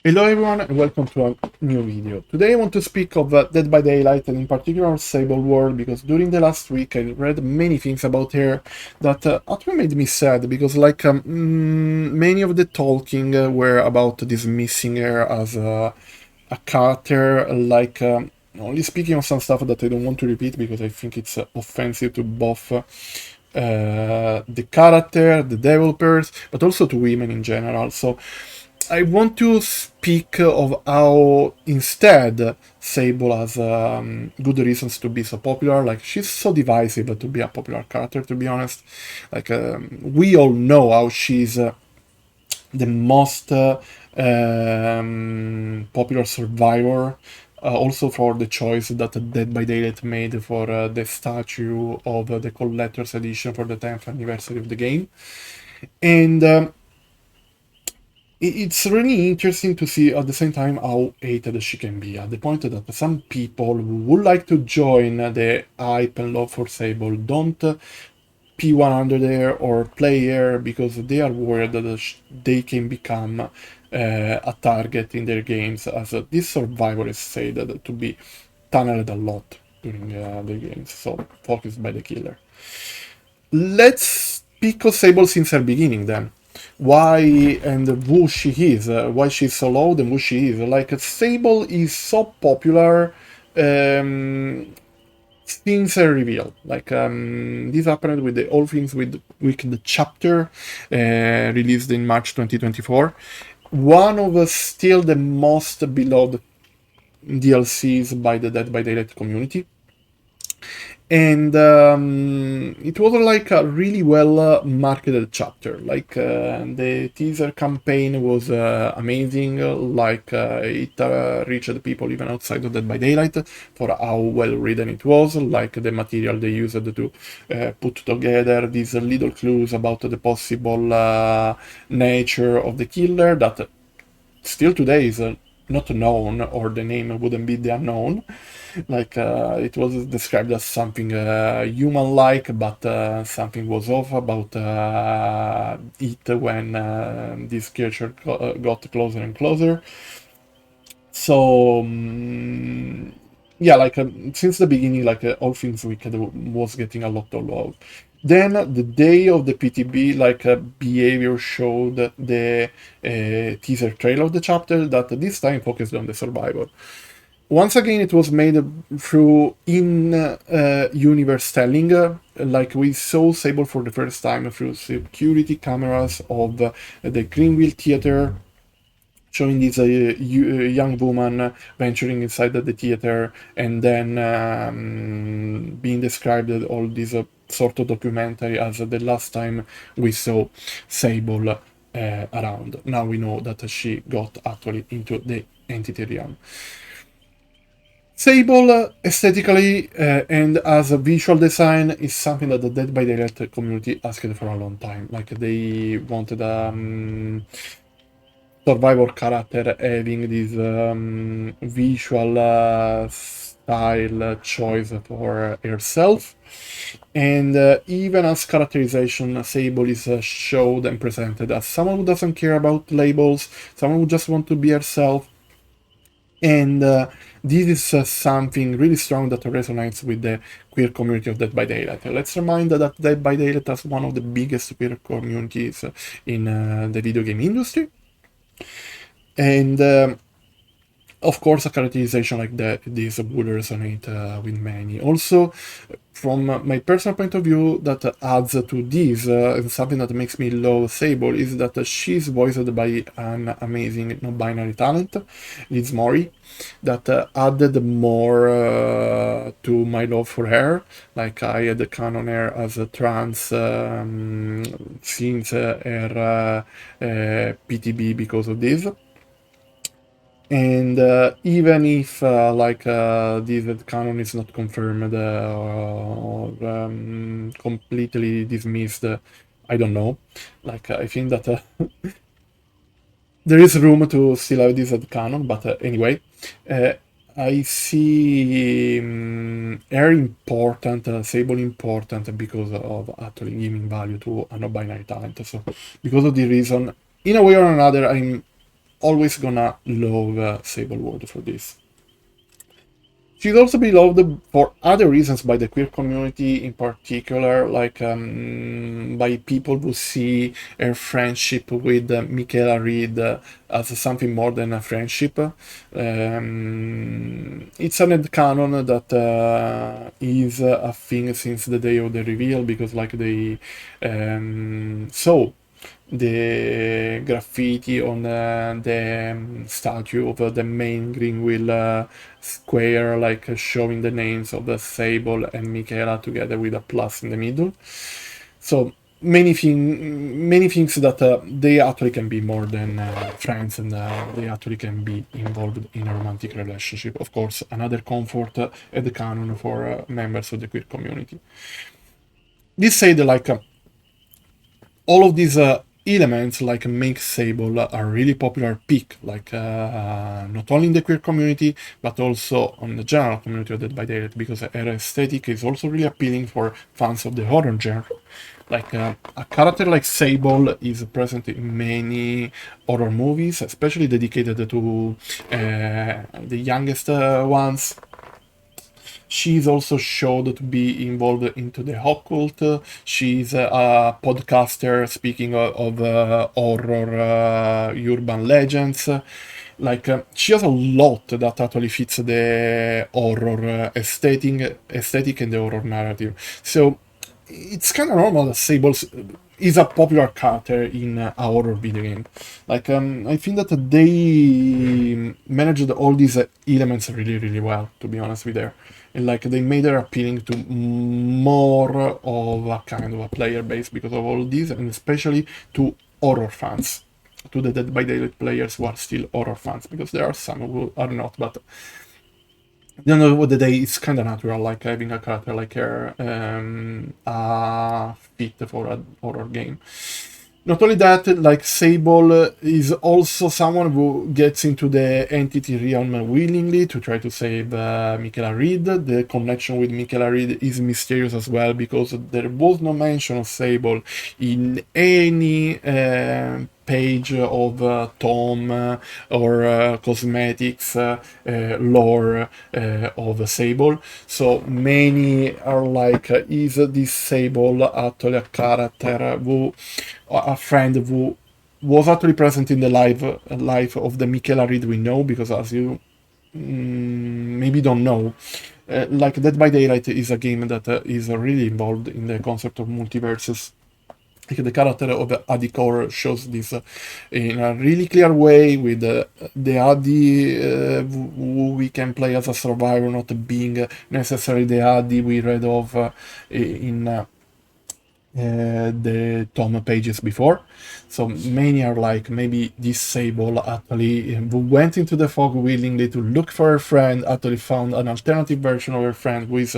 Hello everyone and welcome to a new video. Today I want to speak of Dead by Daylight and in particular Sable World, because during the last week I read many things about her that actually made me sad, because many of the talking were about dismissing her as a character, only speaking of some stuff that I don't want to repeat because I think it's offensive to both the character, the developers, but also to women in general. So I want to speak of how instead Sable has good reasons to be so popular. Like, she's so divisive to be a popular character, to be honest. We all know how she's the most popular survivor, also for the choice that Dead by Daylight made for the statue of the collector's edition for the 10th anniversary of the game. And it's really interesting to see at the same time how hated she can be, at the point that some people who would like to join the hype and love for Sable don't P100 her or play her because they are worried that they can become a target in their games, as this survivor is said to be tunneled a lot during the games, so focused by the killer. Let's pick of Sable since her beginning then. Why and who she is, why she's so low and who she is. Like, Sable is so popular since her reveal. This happened with the All Things with the chapter released in March 2024. One of still the most beloved DLCs by the Dead by Daylight community. And it was like a really well marketed chapter. The teaser campaign was amazing. It reached people even outside of Dead by Daylight for how well written it was. Like, the material they used to put together these little clues about the possible nature of the killer that still today is not known, or the name wouldn't be the unknown. It was described as something human-like, but something was off about it when this creature got closer and closer. So yeah, since the beginning, All Things Wicked was getting a lot of love. Then the day of the PTB, behavior showed the teaser trailer of the chapter that this time focused on the survivor. Once again, it was made through in-universe telling. We saw Sable for the first time through security cameras of the Greenville Theater, showing this young woman venturing inside the theater, and then being described all this sort of documentary as the last time we saw Sable around. Now we know that she got actually into the entity realm. Sable, aesthetically and as a visual design, is something that the Dead by Daylight community asked for a long time. They wanted a survivor character having this visual style choice for herself. And even as characterization, Sable is showed and presented as someone who doesn't care about labels, someone who just wants to be herself. And this is something really strong that resonates with the queer community of Dead by Daylight. Let's remind that Dead by Daylight is one of the biggest queer communities in the video game industry. And of course, a characterization like this would resonate with many. Also, from my personal point of view, that adds to this, and something that makes me love Sable, is that she's voiced by an amazing non-binary talent, Liz Mori, that added more to my love for her. I had canon her as a trans since her PTB because of this. And even if this canon is not confirmed or completely dismissed, I don't know. I think that there is room to still have this canon, but anyway, I see her important, Sable important, because of actually giving value to a non-binary talent. So because of the reason, in a way or another, I'm always gonna love Sable World for this. She's also beloved for other reasons by the queer community, in particular, like by people who see her friendship with Mikaela Reed as something more than a friendship. It's an headcanon that is a thing since the day of the reveal, because like they saw the graffiti on the statue of the main Greenwheel square, like showing the names of Sable and Mikaela together with a plus in the middle. So many things that they actually can be more than friends, and they actually can be involved in a romantic relationship. Of course, another comfort at the canon for members of the queer community. This said, like all of these elements like make Sable a really popular pick, like not only in the queer community but also on the general community of Dead by Daylight, because her aesthetic is also really appealing for fans of the horror genre. Like a character like Sable is present in many horror movies, especially dedicated to the youngest ones. She's also showed to be involved into the occult. She's a podcaster speaking of horror urban legends. Like she has a lot that actually fits the horror aesthetic and the horror narrative. So it's kind of normal that Sable is a popular character in a horror video game. Like I think that they managed all these elements really, really well, to be honest with her. And like they made her appealing to more of a kind of a player base because of all these, and especially to horror fans, to the Dead by Daylight players who are still horror fans, because there are some who are not, but the end of the day, it's kind of natural, like having a character like her fit for a horror game. Not only that, like Sable is also someone who gets into the entity realm willingly to try to save Mikaela Reed. The connection with Mikaela Reed is mysterious as well, because there was no mention of Sable in any page of Tom or cosmetics lore of Sable. So many are like, is this Sable actually a character who, a friend who was actually present in the life of the Mikaela Reed we know? Because as you maybe don't know, like Dead by Daylight is a game that is really involved in the concept of multiverses. Like the character of Adicor shows this in a really clear way, with the Adi who we can play as a survivor not being necessarily the Adi we read of in the Tom pages before. So many are like, maybe this Sable actually who went into the fog willingly to look for her friend, actually found an alternative version of her friend who is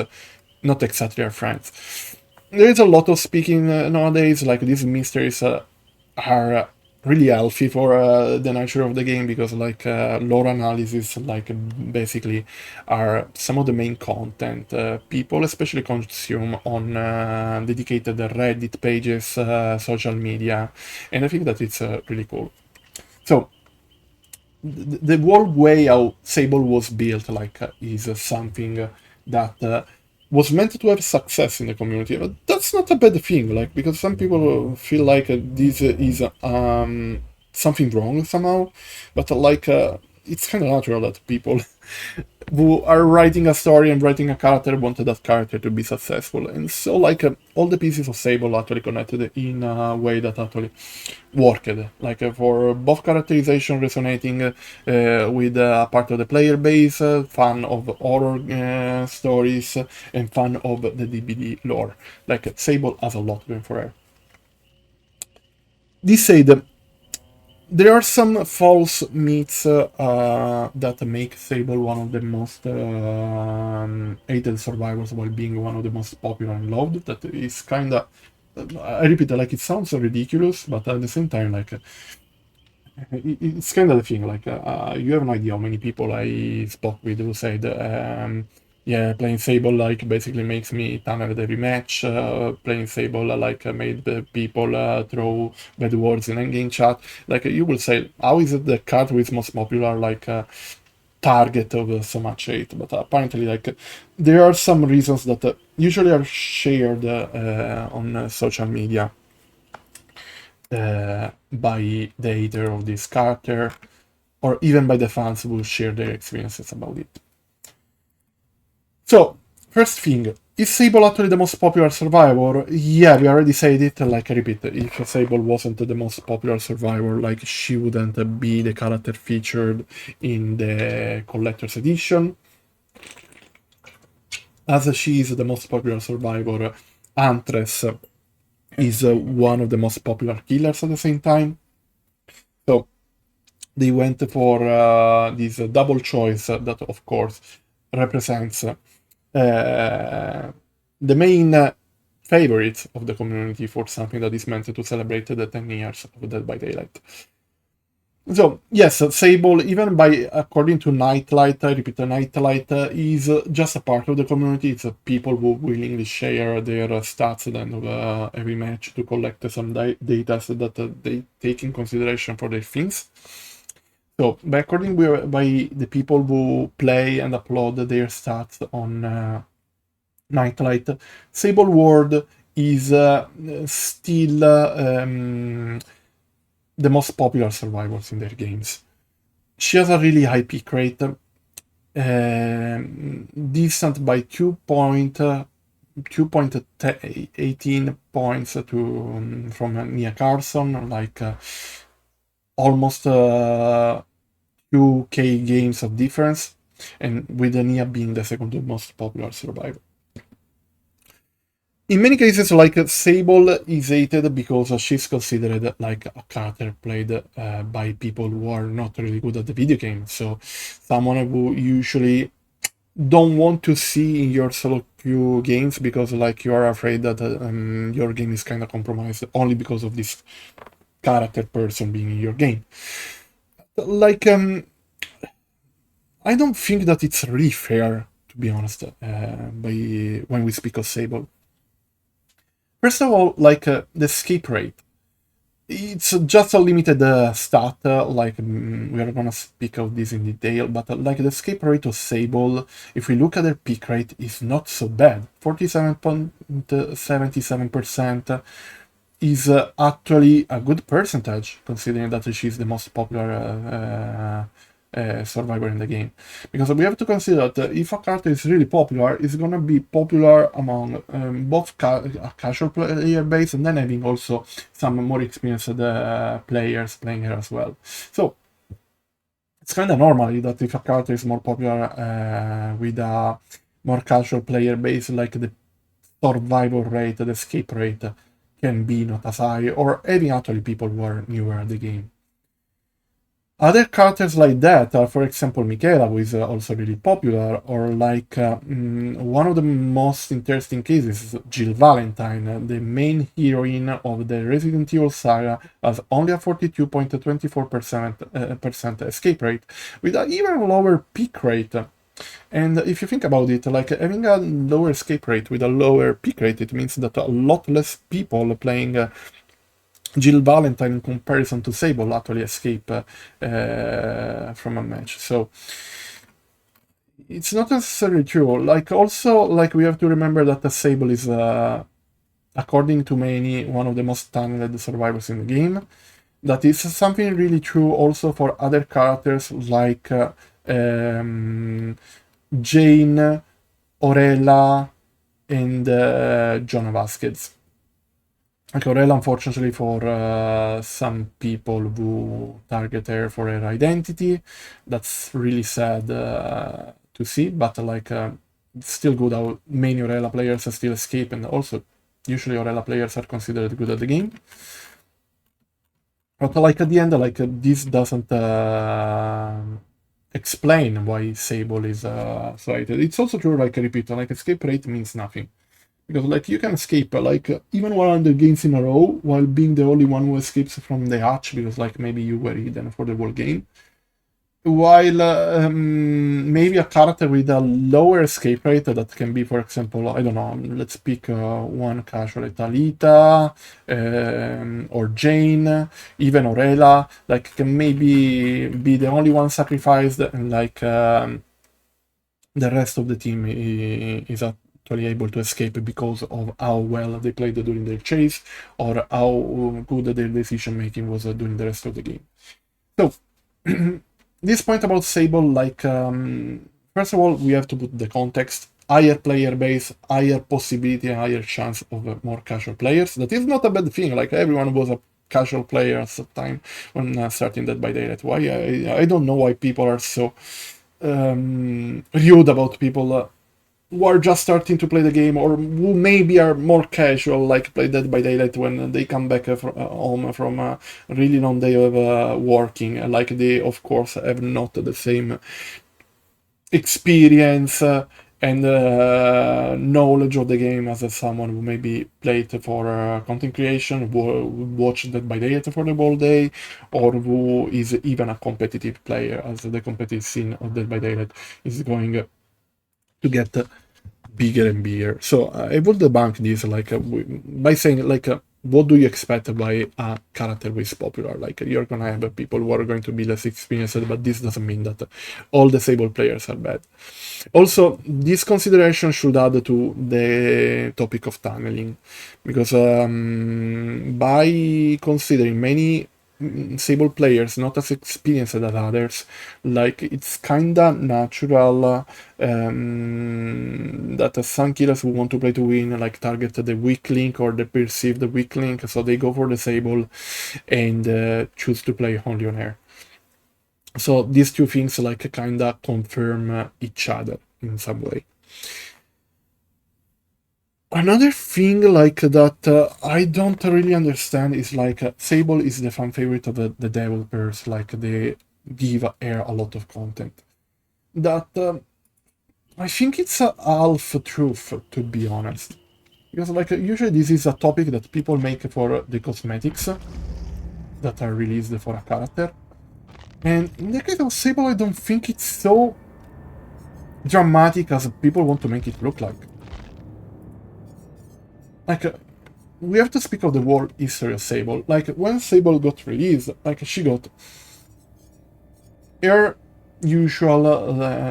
not exactly her friend. There is a lot of speaking nowadays, like these mysteries are really healthy for the nature of the game, because like lore analysis, like basically are some of the main content people especially consume on dedicated Reddit pages, social media, and I think that it's really cool. So the whole way how Sable was built, like is something that was meant to have success in the community. But that's not a bad thing, like, because some people feel like this is something wrong somehow, but like it's kind of natural that people who are writing a story and writing a character wanted that character to be successful, and so like all the pieces of Sable actually connected in a way that actually worked, like for both characterization resonating with a part of the player base, fan of horror stories, and fan of the DbD lore. Like Sable has a lot going for her. This said, there are some false myths that make Sable one of the most hated survivors while being one of the most popular and loved. That is kind of, I repeat, like it sounds ridiculous, but at the same time, like it's kind of the thing. Like you have no idea how many people I spoke with who said, yeah, playing Sable like basically makes me tunnel every match. Playing Sable like made the people throw bad words in endgame chat. Like you will say, how is it the card with most popular like target of so much hate? But apparently, like there are some reasons that usually are shared on social media by the hater of this character, or even by the fans who share their experiences about it. So, first thing, is Sable actually the most popular survivor? Yeah, we already said it, like I repeat, if Sable wasn't the most popular survivor, like she wouldn't be the character featured in the Collector's Edition. As she is the most popular survivor, Huntress is one of the most popular killers at the same time. So they went for this double choice that, of course, represents the main favorite of the community for something that is meant to celebrate the 10 years of Dead by Daylight. So, yes, Sable, even by according to Nightlight, I repeat, Nightlight is just a part of the community. It's people who willingly share their stats at the end of every match to collect some data that they take in consideration for their things. So, by according by the people who play and upload their stats on Nightlight, Sable World is still the most popular survivors in their games. She has a really high peak rate, decent by 2.18 points from Nia Carson, like almost 2k games of difference, and with Nia being the second most popular survivor. In many cases, like Sable is hated because she's considered like a character played by people who are not really good at the video game. So someone who usually don't want to see in your solo queue games because like you are afraid that your game is kind of compromised only because of this character person being in your game. Like I don't think that it's really fair, to be honest, when we speak of Sable. First of all, like the escape rate, it's just a limited stat. We are gonna speak of this in detail, but like the escape rate of Sable, if we look at their peak rate, is not so bad. 47.77% is actually a good percentage, considering that she's the most popular survivor in the game. Because we have to consider that if a character is really popular, it's gonna be popular among both a casual player base and then having also some more experienced players playing her as well. So it's kind of normal that if a character is more popular with a more casual player base, like the survival rate, the escape rate can be not as high, or having actually people who are newer at the game. Other characters like that are, for example, Mikaela, who is also really popular, or like one of the most interesting cases is Jill Valentine, the main heroine of the Resident Evil saga, has only a 42.24% escape rate, with an even lower peak rate. And if you think about it, like having a lower escape rate with a lower peak rate, it means that a lot less people playing Jill Valentine in comparison to Sable actually escape from a match. So it's not necessarily true. Like also, like we have to remember that the Sable is, according to many, one of the most talented survivors in the game. That is something really true also for other characters like Jane, Orella, and Jonah Vasquez. Like Orella, unfortunately, for some people who target her for her identity, that's really sad to see. But like, it's still good how many Orella players still escape, and also usually Orella players are considered good at the game. But like at the end, like this doesn't explain why Sable is so hated. It's also true, like I repeat, like escape rate means nothing. Because like you can escape like even 100 games in a row while being the only one who escapes from the hatch because like maybe you were hidden for the whole game. while maybe a character with a lower escape rate that can be, for example, I don't know, let's pick one casual, like Talita, or Jane, even Orella, like can maybe be the only one sacrificed, and like the rest of the team is actually able to escape because of how well they played during their chase, or how good their decision making was during the rest of the game. So this point about Sable, like, first of all, we have to put the context. Higher player base, higher possibility, and higher chance of more casual players. That is not a bad thing. Like, everyone was a casual player at the time when starting Dead by Daylight. Why? I don't know why people are so rude about people who are just starting to play the game, or who maybe are more casual, like play Dead by Daylight when they come back home from a really long day of working. Like, they, of course, have not the same experience and knowledge of the game as someone who maybe played for content creation, who watched Dead by Daylight for the whole day, or who is even a competitive player, as the competitive scene of Dead by Daylight is going to get bigger and bigger. So I will debunk this, like, by saying, like, what do you expect by a character who is popular? Like, you're gonna have people who are going to be less experienced, but this doesn't mean that all the Sable players are bad. Also, this consideration should add to the topic of tunneling, because by considering many Sable players not as experienced as others, like, it's kinda natural that some killers who want to play to win, like, target the weak link or the perceived weak link, so they go for the Sable and choose to play only on air. So these two things, like, kinda confirm each other in some way. Another thing, like, that I don't really understand is, like, Sable is the fan favorite of the developers, like, they give air a lot of content. That I think it's a half truth, to be honest. Because, like, usually this is a topic that people make for the cosmetics that are released for a character. And in the case of Sable, I don't think it's so dramatic as people want to make it look like. Like, we have to speak of the whole history of Sable. Like, when Sable got released, like, she got her usual,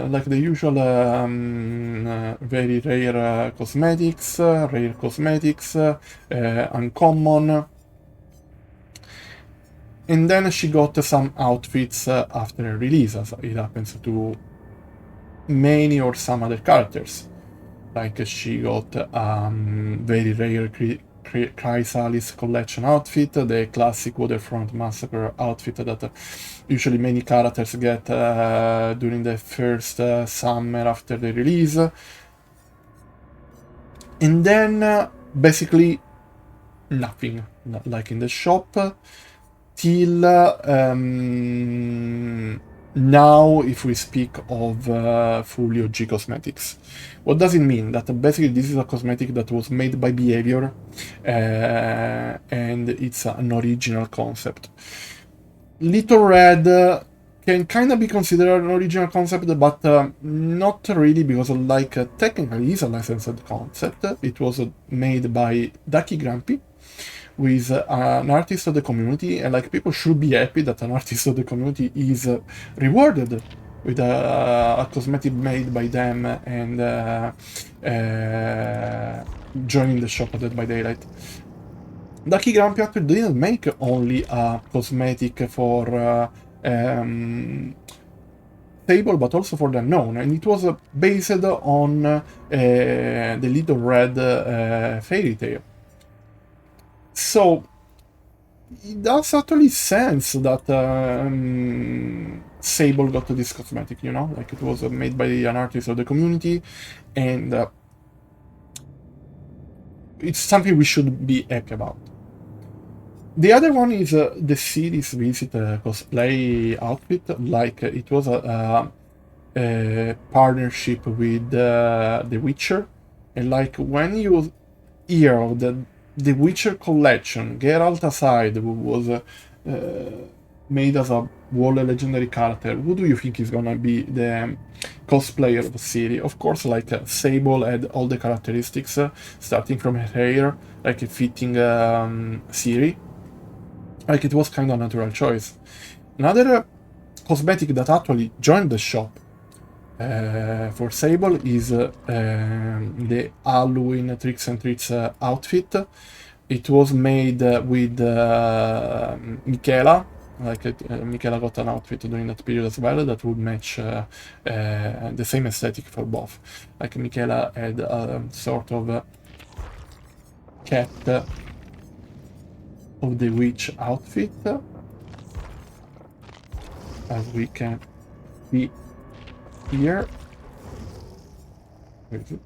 like the usual very rare cosmetics, uncommon. And then she got some outfits after her release, as it happens to many or some other characters. Like, she got very rare Chrysalis collection outfit, the classic Waterfront Massacre outfit that usually many characters get during the first summer after the release. And then basically nothing, like, in the shop, till now, if we speak of fully OG cosmetics. What does it mean? That basically this is a cosmetic that was made by Behavior, and it's an original concept. Little Red can kind of be considered an original concept, but not really, because, like, technically it's a licensed concept. It was made by Ducky Grumpy, who is an artist of the community, and, like, people should be happy that an artist of the community is rewarded with a cosmetic made by them and joining the shop of Dead by Daylight. Ducky Grumpy actually didn't make only a cosmetic for Sable, but also for the Unknown, and it was based on the Little Red fairy tale. So it does actually sense that Sable got this cosmetic, you know? Like, it was made by an artist of the community, and it's something we should be happy about. The other one is the series visit cosplay outfit. Like, it was a partnership with The Witcher, and, like, when you hear of the Witcher collection, Geralt aside, who was made as a wall legendary character, who do you think is gonna be the cosplayer of the series? Of course, like Sable had all the characteristics, starting from her hair, like a fitting Siri. Like it was kind of a natural choice. Another cosmetic that actually joined the shop for Sable is the Halloween Tricks and Treats outfit. It was made with Mikaela. Like Mikaela got an outfit during that period as well that would match the same aesthetic for both. Like Mikaela had a sort of cat of the witch outfit, as we can see here. Where is it?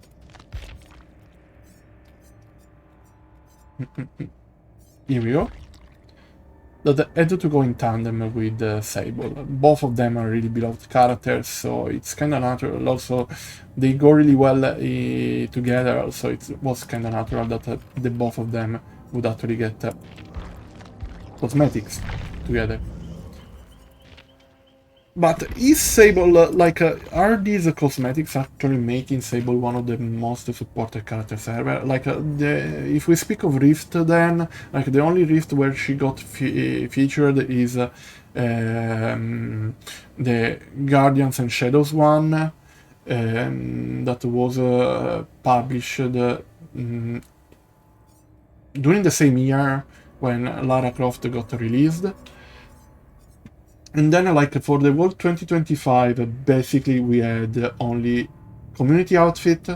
Here we go. That had to go in tandem with Sable. Both of them are really beloved characters, so it's kind of natural. Also, they go really well together, so it was kind of natural that the both of them would actually get cosmetics together. But is Sable, are these cosmetics actually making Sable one of the most supported characters ever? Like, if we speak of Rift then, like, the only Rift where she got featured is the Guardians and Shadows one, that was published during the same year when Lara Croft got released. And then, like, for the World 2025, basically we had only community outfit,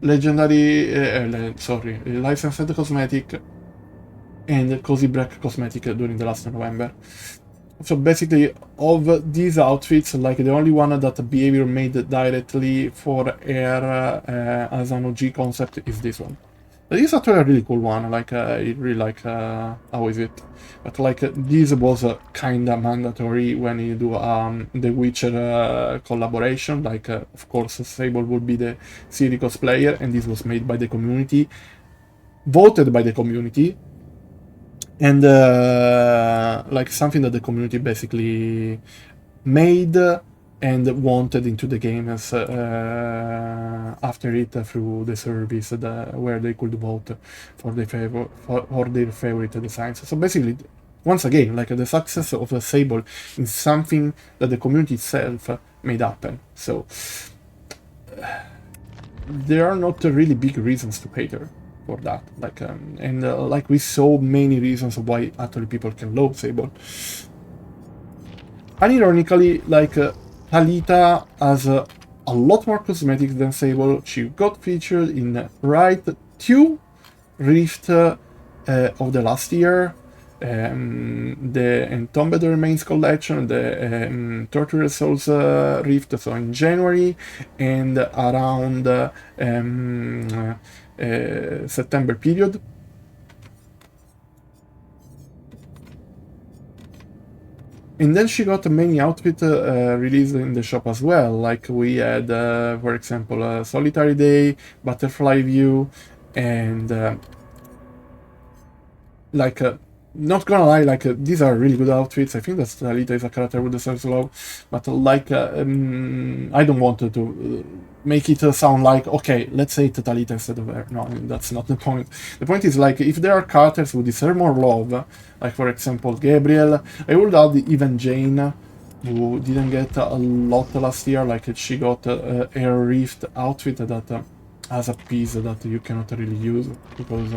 legendary, licensed cosmetic, and cozy break cosmetic during the last November. So basically, of these outfits, like, the only one that Behavior made directly for Air as an OG concept is this one. This is actually a really cool one. Like, I really like how is it. But like, this was kinda mandatory when you do the Witcher collaboration. Like, of course, Sable would be the series cosplayer, and this was made by the community, voted by the community, and like something that the community basically made and wanted into the games after it through the service where they could vote for their favorite designs. So basically, once again, like, the success of Sable is something that the community itself made happen. So there are not really big reasons to hate her for that. Like, like, we saw many reasons why actually people can love Sable. Unironically, like, Talita has a lot more cosmetics than Sable. She got featured in Right 2 Rift of the last year, the Entombed Remains collection, the Tortured Souls Rift, so in January, and around September period. And then she got many outfits released in the shop as well. Like, we had, for example, Solitary Day, Butterfly View, and like, not gonna lie, like, these are really good outfits. I think that Talita is a character with deserves love, but like, I don't want to make it sound like, okay, let's say Talita instead of her. No, that's not the point. The point is, like, if there are characters who deserve more love, like, for example, Gabriel, I would add even Jane, who didn't get a lot last year. Like, she got a Air Rift outfit that has a piece that you cannot really use, because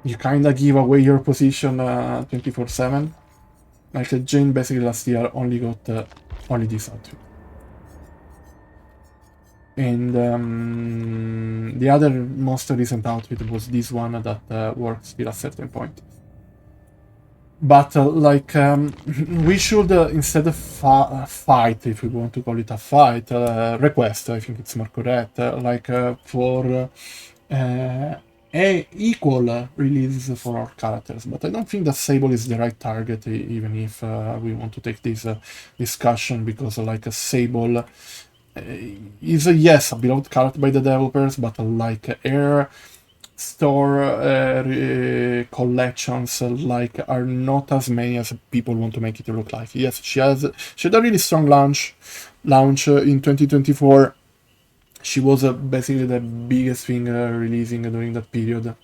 you kinda give away your position 24/7. Like, Jane basically last year only got only this outfit. And the other most recent outfit was this one that works till a certain point. But like, we should instead of fight, if we want to call it a fight, request, I think it's more correct, like, for equal release for our characters. But I don't think that Sable is the right target, even if we want to take this discussion, because like, Sable is yes, a beloved character by the developers, but like Air, store collections like are not as many as people want to make it look like. Yes, she had a really strong launch in 2024. She was basically the biggest thing releasing during that period,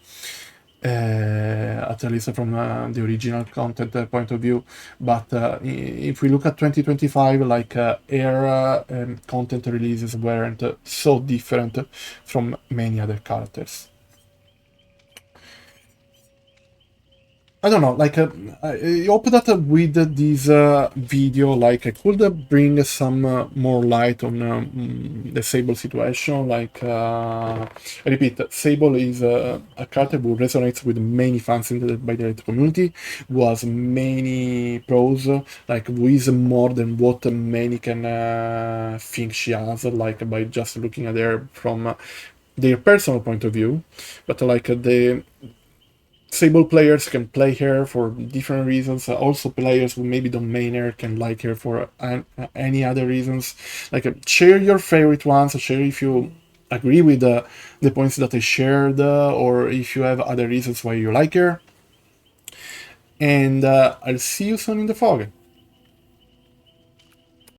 at least from the original content point of view. But if we look at 2025, like her content releases weren't so different from many other characters. I don't know, like, I hope that with this video, like, I could bring some more light on the Sable situation. Like, I repeat, Sable is a character who resonates with many fans by the DbD community, who has many pros, like, who is more than what many can think she has, like, by just looking at her from their personal point of view. But, like, the Sable players can play her for different reasons. Also, players who maybe don't main her can like her for any other reasons. Like, share your favorite ones. Share if you agree with the points that I shared, or if you have other reasons why you like her. And I'll see you soon in the fog.